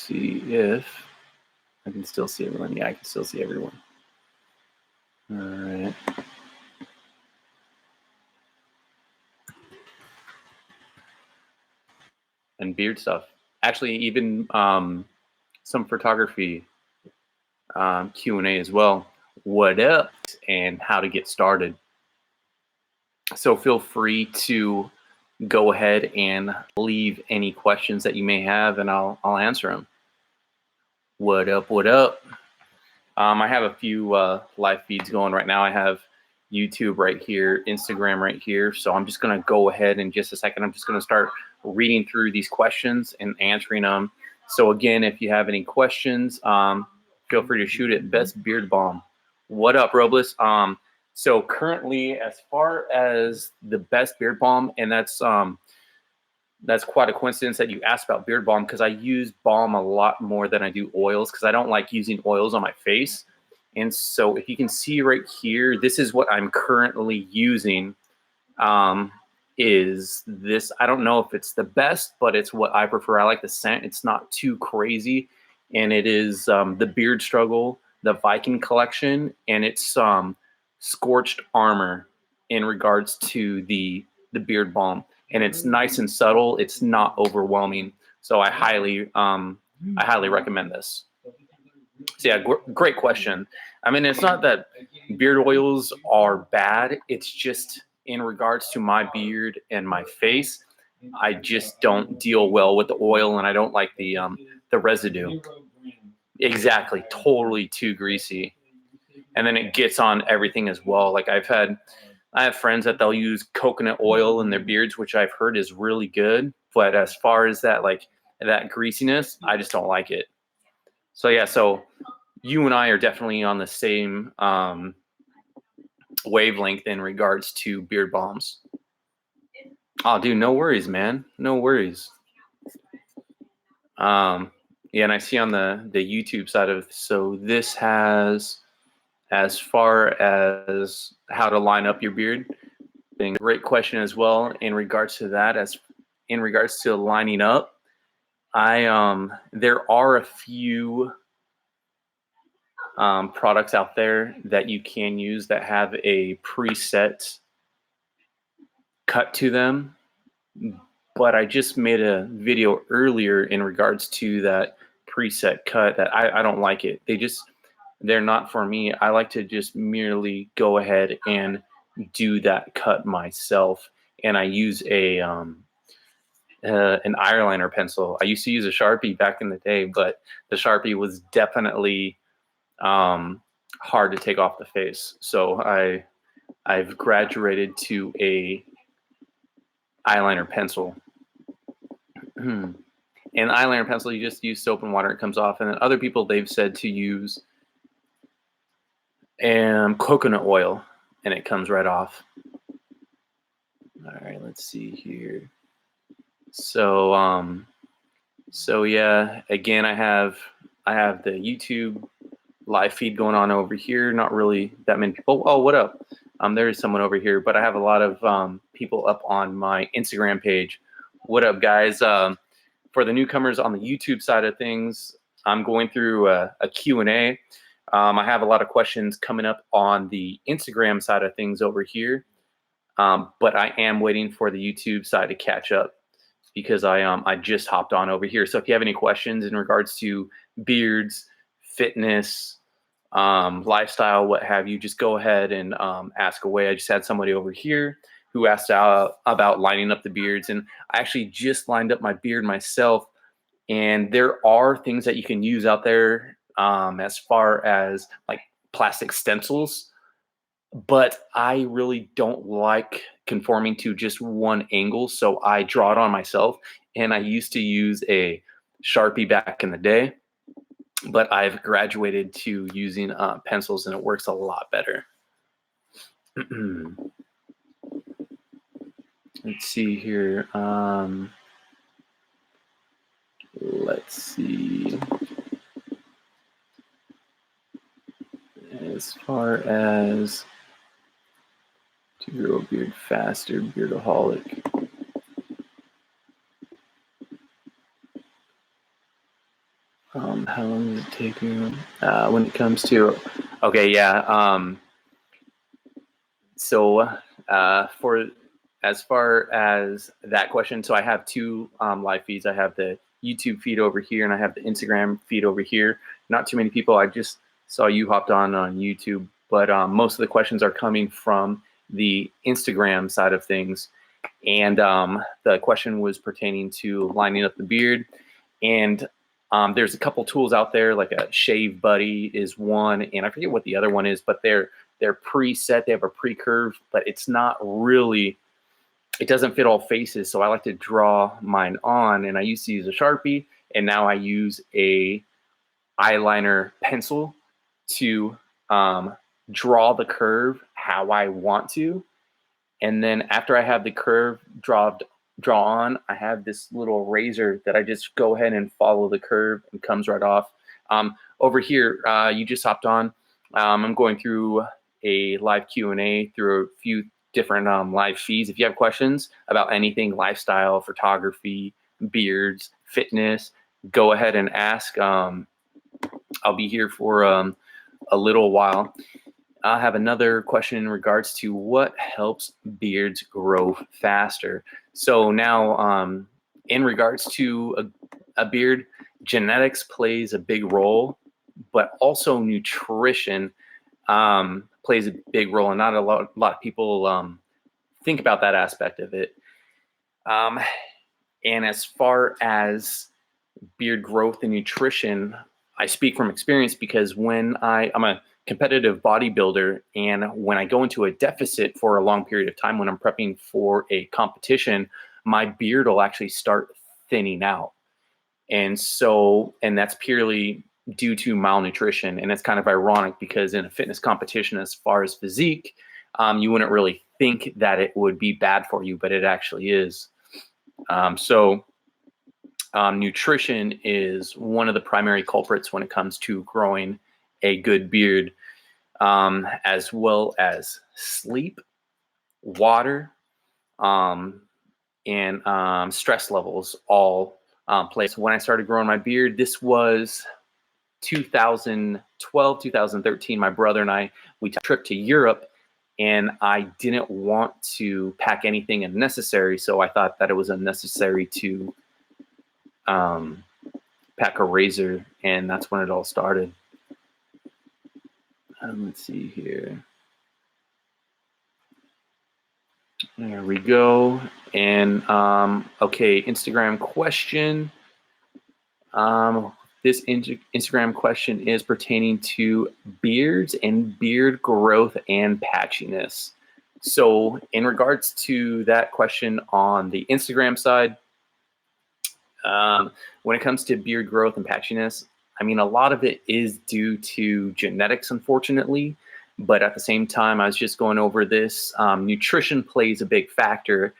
see if I can still see everyone. Yeah, I can still see everyone. All right. And beard stuff. Actually, even some photography Q&A as well. What up and how to get started. So feel free to go ahead and leave any questions that you may have, and I'll answer them. What up? What up? I have a few live feeds going right now. I have YouTube right here, Instagram right here. So I'm just going to go ahead in just a second. I'm just going to start reading through these questions and answering them. So again, if you have any questions, feel free to shoot it. Best beard balm. What up, Robles? So currently, as far as the best beard balm, and that's quite a coincidence that you asked about beard balm, because I use balm a lot more than I do oils, because I don't like using oils on my face. And so if you can see right here, this is what I'm currently using. Is this, I don't know if it's the best, but it's what I prefer. I like the scent. It's not too crazy. And it is the Beard Struggle, the Viking collection, and it's Scorched Armor in regards to the beard balm. And it's nice and subtle. It's not overwhelming. So I highly recommend this. So yeah, great question. I mean, it's not that beard oils are bad. It's just in regards to my beard and my face, I just don't deal well with the oil, and I don't like the residue. Exactly, totally too greasy. And then it gets on everything as well. Like I have friends that they'll use coconut oil in their beards, which I've heard is really good. But as far as that, like that greasiness, I just don't like it. So yeah, so you and I are definitely on the same wavelength in regards to beard balms. Oh, dude, no worries, man. No worries. Yeah, and I see on the YouTube side of, so this has, as far as how to line up your beard, great question as well in regards to that. As in regards to lining up, there are a few products out there that you can use that have a preset cut to them, but I just made a video earlier in regards to that preset cut that I don't like it. They're not for me. I like to just merely go ahead and do that cut myself, and I use an eyeliner pencil. I used to use a Sharpie back in the day, but the Sharpie was definitely hard to take off the face. So I've graduated to a eyeliner pencil. And eyeliner pencil, you just use soap and water, it comes off. And then other people, they've said to use coconut oil, and it comes right off. All right, let's see here. So so yeah, again, I have the YouTube live feed going on over here. Not really that many people. Oh, what up? There is someone over here, but I have a lot of people up on my Instagram page. What up, guys? For the newcomers on the YouTube side of things, I'm going through a Q&A. I have a lot of questions coming up on the Instagram side of things over here, but I am waiting for the YouTube side to catch up because I just hopped on over here. So if you have any questions in regards to beards, fitness, lifestyle, what have you, just go ahead and ask away. I just had somebody over here who asked about lining up the beards, and I actually just lined up my beard myself. And there are things that you can use out there as far as like plastic stencils, but I really don't like conforming to just one angle, so I draw it on myself. And I used to use a Sharpie back in the day, but I've graduated to using pencils, and it works a lot better. Let's see here. Let's see. As far as to grow a beard faster, beardaholic. How long does it take you when it comes to? Okay, yeah. So for as far as that question, so I have two live feeds. I have the YouTube feed over here, and I have the Instagram feed over here. Not too many people. I just saw you hopped on YouTube, but most of the questions are coming from the Instagram side of things. And the question was pertaining to lining up the beard. And there's a couple tools out there, like a Shave Buddy is one, and I forget what the other one is, but they're preset. They have a pre-curve, but it's not really. It doesn't fit all faces, so I like to draw mine on. And I used to use a Sharpie, and now I use a eyeliner pencil to draw the curve how I want to. And then after I have the curve draw on, I have this little razor that I just go ahead and follow the curve and comes right off. Over here, you just hopped on. I'm going through a live Q&A through a few different live feeds. If you have questions about anything, lifestyle, photography, beards, fitness, go ahead and ask. I'll be here for a little while. I have another question in regards to what helps beards grow faster. So now, in regards to a beard, genetics plays a big role, but also nutrition plays a big role, and not a lot of people think about that aspect of it. Um, and as far as beard growth and nutrition, I speak from experience because when I'm a competitive bodybuilder, and when I go into a deficit for a long period of time, when I'm prepping for a competition, my beard will actually start thinning out. And that's purely due to malnutrition. And it's kind of ironic because in a fitness competition, as far as physique, you wouldn't really think that it would be bad for you, but it actually is. Nutrition is one of the primary culprits when it comes to growing a good beard, as well as sleep, water, and stress levels all play. So when I started growing my beard, this was 2012, 2013. My brother and we took a trip to Europe, and I didn't want to pack anything unnecessary, so I thought that it was unnecessary to pack a razor, and that's when it all started. Let's see here. There we go. And okay, Instagram question. This Instagram question is pertaining to beards and beard growth and patchiness. So in regards to that question on the Instagram side, when it comes to beard growth and patchiness, I mean, a lot of it is due to genetics, unfortunately. But at the same time, I was just going over this. Nutrition plays a big factor.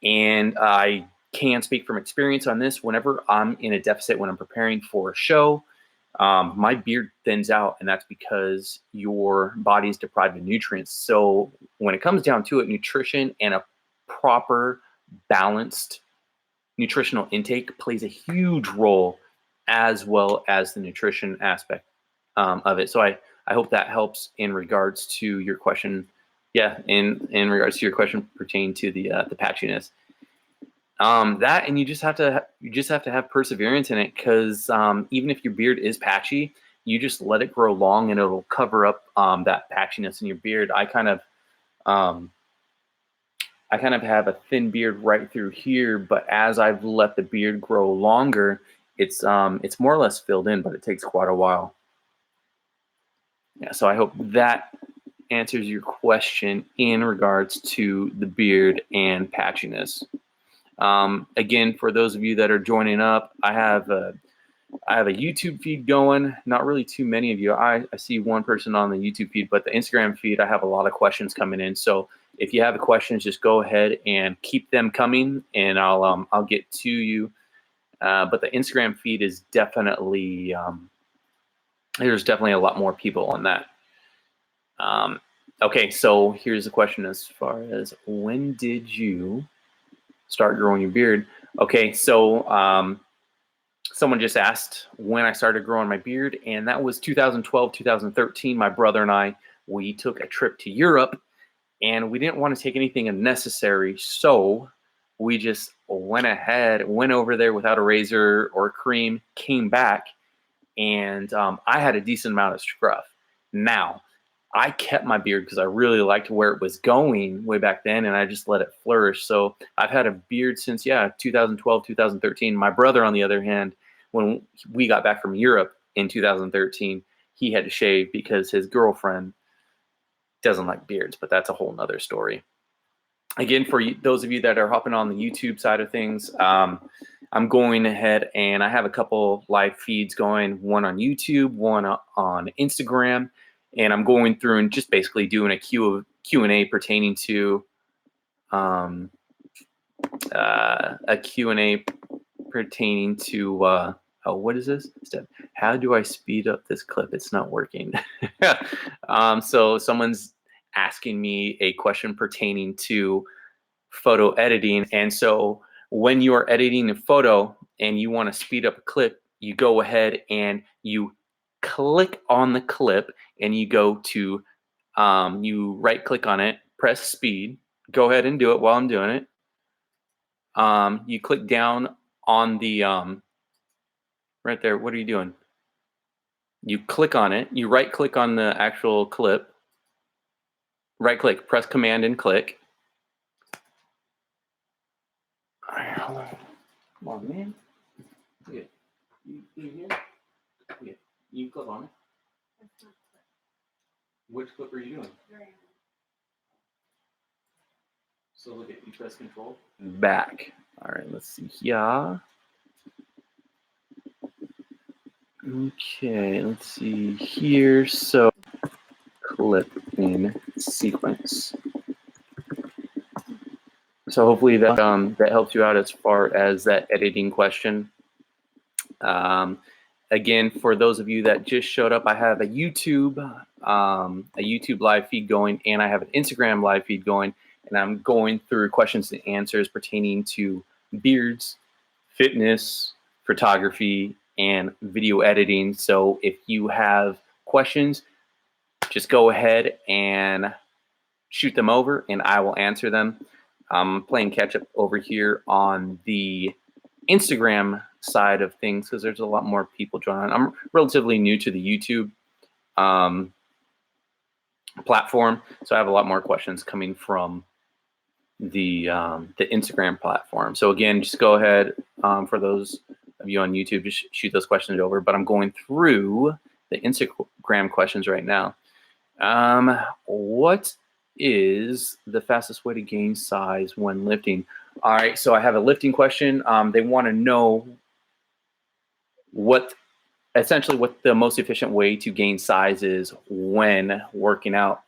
And I can speak from experience on this. Whenever I'm in a deficit, when I'm preparing for a show, my beard thins out. And that's because your body is deprived of nutrients. So when it comes down to it, nutrition and a proper, balanced nutritional intake plays a huge role, as well as the nutrition aspect of it. So I hope that helps in regards to your question. Yeah, in regards to your question pertaining to the patchiness. That, and you just have to have perseverance in it, because even if your beard is patchy, you just let it grow long and it'll cover up that patchiness in your beard. I kind of have a thin beard right through here, but as I've let the beard grow longer, it's more or less filled in, but it takes quite a while. Yeah, so I hope that answers your question in regards to the beard and patchiness. Again, for those of you that are joining up, I have a YouTube feed going. Not really too many of you. I see one person on the YouTube feed, but the Instagram feed, I have a lot of questions coming in. So if you have questions, just go ahead and keep them coming, and I'll get to you. But the Instagram feed is definitely there's definitely a lot more people on that. Okay, so here's the question as far as when did you start growing your beard? Okay, so someone just asked when I started growing my beard, and that was 2012, 2013. My brother and I, we took a trip to Europe, and we didn't want to take anything unnecessary, so we just went ahead, went over there without a razor or cream, came back, and I had a decent amount of scruff. Now, I kept my beard because I really liked where it was going way back then, and I just let it flourish. So I've had a beard since, 2012, 2013. My brother, on the other hand, when we got back from Europe in 2013, he had to shave because his girlfriend doesn't like beards, but that's a whole nother story. Again, for those of you that are hopping on the YouTube side of things, I'm going ahead and I have a couple live feeds going, one on YouTube, one on Instagram, and I'm going through and just basically doing a Q&A pertaining to a Q&A pertaining to oh, what is this step? How do I speed up this clip? It's not working. So someone's asking me a question pertaining to photo editing, and so when you are editing a photo and you want to speed up a clip, you go ahead and you click on the clip and you go to you right click on it, press speed. Go ahead and do it while I'm doing it. You click down on the right there. What are you doing? You click on it. You right click on the actual clip. Right click, press command and click. All right, hold on. Come on, man. Yeah. You here? Yeah. You click on it. Which clip are you doing? So look at, you press control. Back. All right, let's see here. Okay, let's see here. So clip in sequence. So hopefully that that helps you out as far as that editing question. Again, for those of you that just showed up, I have a YouTube live feed going, and I have an Instagram live feed going, and I'm going through questions and answers pertaining to beards, fitness, photography, and video editing. So if you have questions, just go ahead and shoot them over, and I will answer them. I'm playing catch up over here on the Instagram side of things because there's a lot more people joining. I'm relatively new to the YouTube platform, so I have a lot more questions coming from the Instagram platform. So again, just go ahead, for those of you on YouTube, just shoot those questions over. But I'm going through the Instagram questions right now. What is the fastest way to gain size when lifting? All right, so I have a lifting question. They want to know essentially what the most efficient way to gain size is when working out.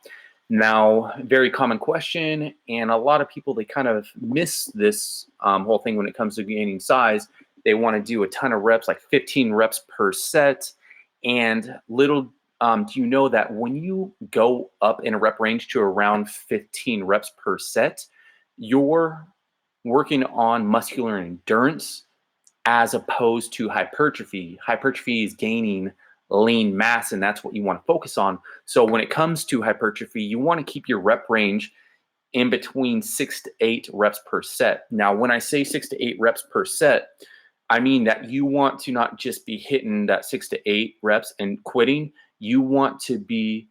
Now, very common question, and a lot of people, they kind of miss this whole thing when it comes to gaining size. They want to do a ton of reps, like 15 reps per set, and little do you know that when you go up in a rep range to around 15 reps per set, you're working on muscular endurance as opposed to hypertrophy. Hypertrophy is gaining lean mass, and that's what you want to focus on. So when it comes to hypertrophy, you want to keep your rep range in between 6 to 8 reps per set. Now, when I say 6 to 8 reps per set, I mean that you want to not just be hitting that 6 to 8 reps and quitting. You want to be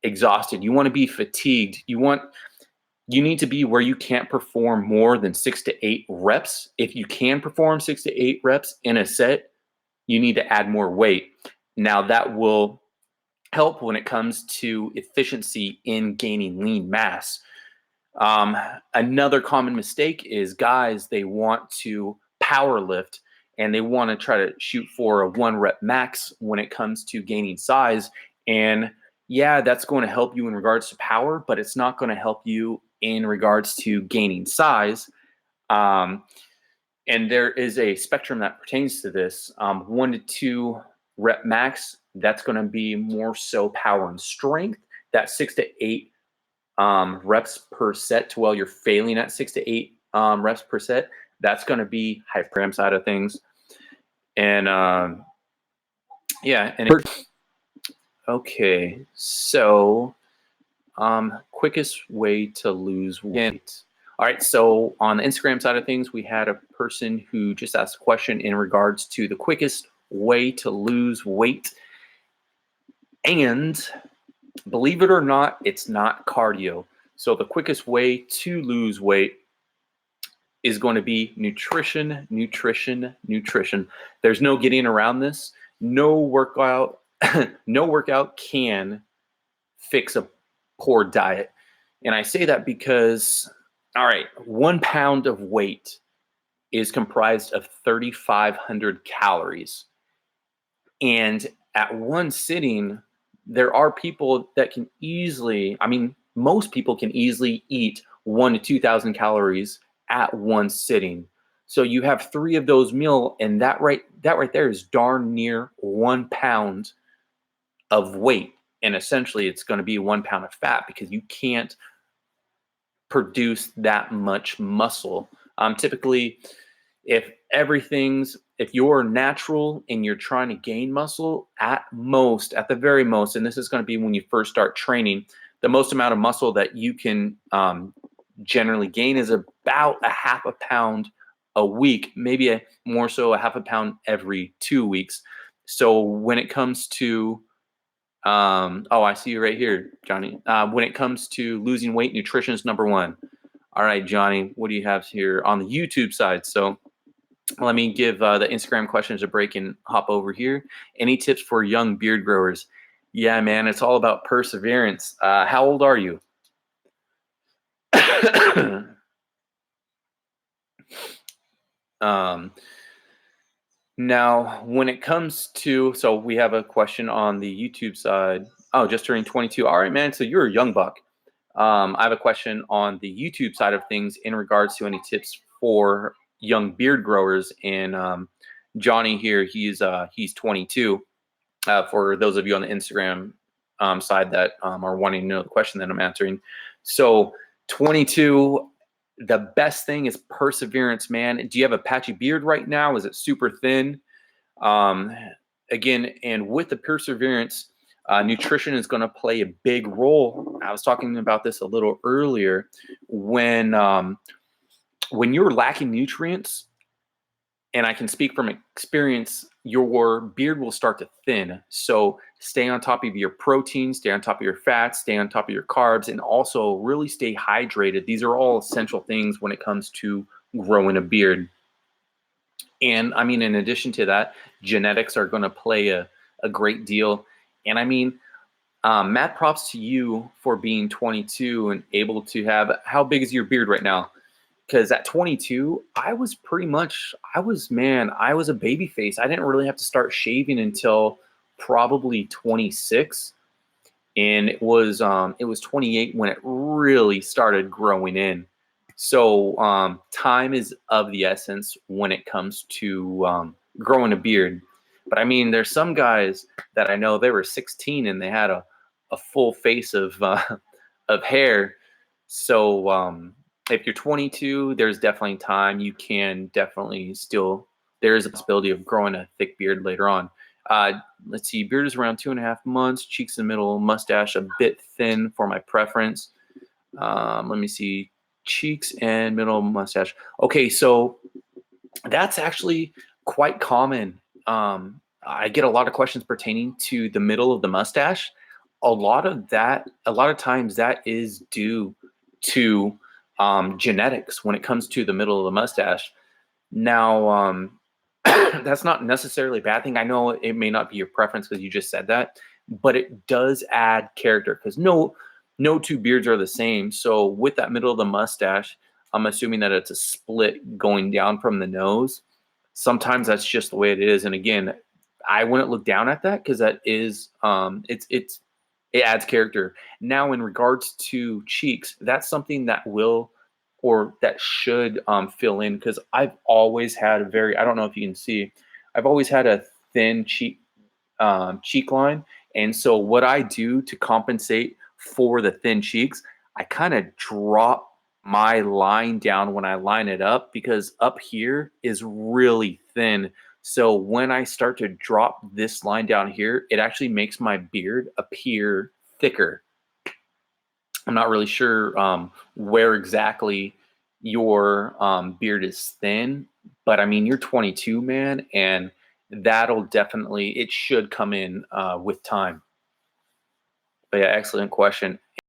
exhausted. You want to be fatigued. You need to be where you can't perform more than 6 to 8 reps. If you can perform 6 to 8 reps in a set, you need to add more weight. Now that will help when it comes to efficiency in gaining lean mass. Another common mistake is guys, they want to power lift and they want to try to shoot for a 1 rep max when it comes to gaining size. And yeah, that's going to help you in regards to power, but it's not going to help you in regards to gaining size. And there is a spectrum that pertains to this. 1 to 2 rep max, that's going to be more so power and strength. That 6 to 8 reps per set to while you're failing at 6 to 8 reps per set, that's going to be hypertrophy side of things. And yeah, and okay, so quickest way to lose weight. All right, so on the Instagram side of things, we had a person who just asked a question in regards to the quickest way to lose weight. And believe it or not, it's not cardio. So the quickest way to lose weight is going to be nutrition, nutrition, nutrition. There's no getting around this. No workout, no workout can fix a poor diet. And I say that because, all right, 1 pound of weight is comprised of 3,500 calories. And at one sitting, there are people that can easily, I mean, most people can easily eat 1 to 2,000 calories at one sitting. So you have three of those meal, and that right there is darn near 1 pound of weight. And essentially it's going to be 1 pound of fat because you can't produce that much muscle. Typically, if you're natural and you're trying to gain muscle, at the very most, and this is going to be when you first start training, the most amount of muscle that you can generally gain is about a half a pound a week, maybe more so a half a pound every 2 weeks. So when it comes to oh, I see you right here, Johnny. When it comes to losing weight, nutrition is number one. All right, Johnny, what do you have here on the YouTube side? So let me give the Instagram questions a break and hop over here. Any tips for young beard growers? Yeah, man, it's all about perseverance. How old are you? um, Now, when it comes to, so we have a question on the YouTube side. Oh, just turning 22. All right, man. So you're a young buck. I have a question on the YouTube side of things in regards to any tips for young beard growers. And Johnny here, he's 22. For those of you on the Instagram side that are wanting to know the question that I'm answering, so 22. The best thing is perseverance, man. Do you have a patchy beard right now? Is it super thin? Um, Again, and with the perseverance, nutrition is going to play a big role. I was talking about this a little earlier. When you're lacking nutrients, and I can speak from experience, your beard will start to thin. So stay on top of your protein, stay on top of your fats, stay on top of your carbs, and also really stay hydrated. These are all essential things when it comes to growing a beard. And I mean, in addition to that, genetics are going to play a great deal. And I mean, mad props to you for being 22 and able to have, how big is your beard right now? Because at 22, I was a baby face. I didn't really have to start shaving until probably 26. And it was 28 when it really started growing in. So time is of the essence when it comes to growing a beard. But I mean, there's some guys that I know they were 16 and they had a full face of hair. So if you're 22, there's definitely time. You can definitely still, there is a possibility of growing a thick beard later on. Uh, let's see, beard is around 2.5 months, cheeks in the middle, mustache a bit thin for my preference. Let me see, cheeks and middle mustache. Okay, so that's actually quite common. I get a lot of questions pertaining to the middle of the mustache. A lot of times that is due to genetics when it comes to the middle of the mustache. Now, that's not necessarily a bad thing. I know it may not be your preference because you just said that, but it does add character because no two beards are the same. So with that middle of the mustache, I'm assuming that it's a split going down from the nose. Sometimes that's just the way it is. And again, I wouldn't look down at that because that is it adds character. Now, in regards to cheeks, that's something that will or that should fill in because I've always had a very, I don't know if you can see, I've always had a thin cheek line. And so what I do to compensate for the thin cheeks, I kind of drop my line down when I line it up because up here is really thin. So when I start to drop this line down here, it actually makes my beard appear thicker. I'm not really sure where exactly your beard is thin, but I mean, you're 22, man, and that'll definitely, it should come in with time. But yeah, excellent question.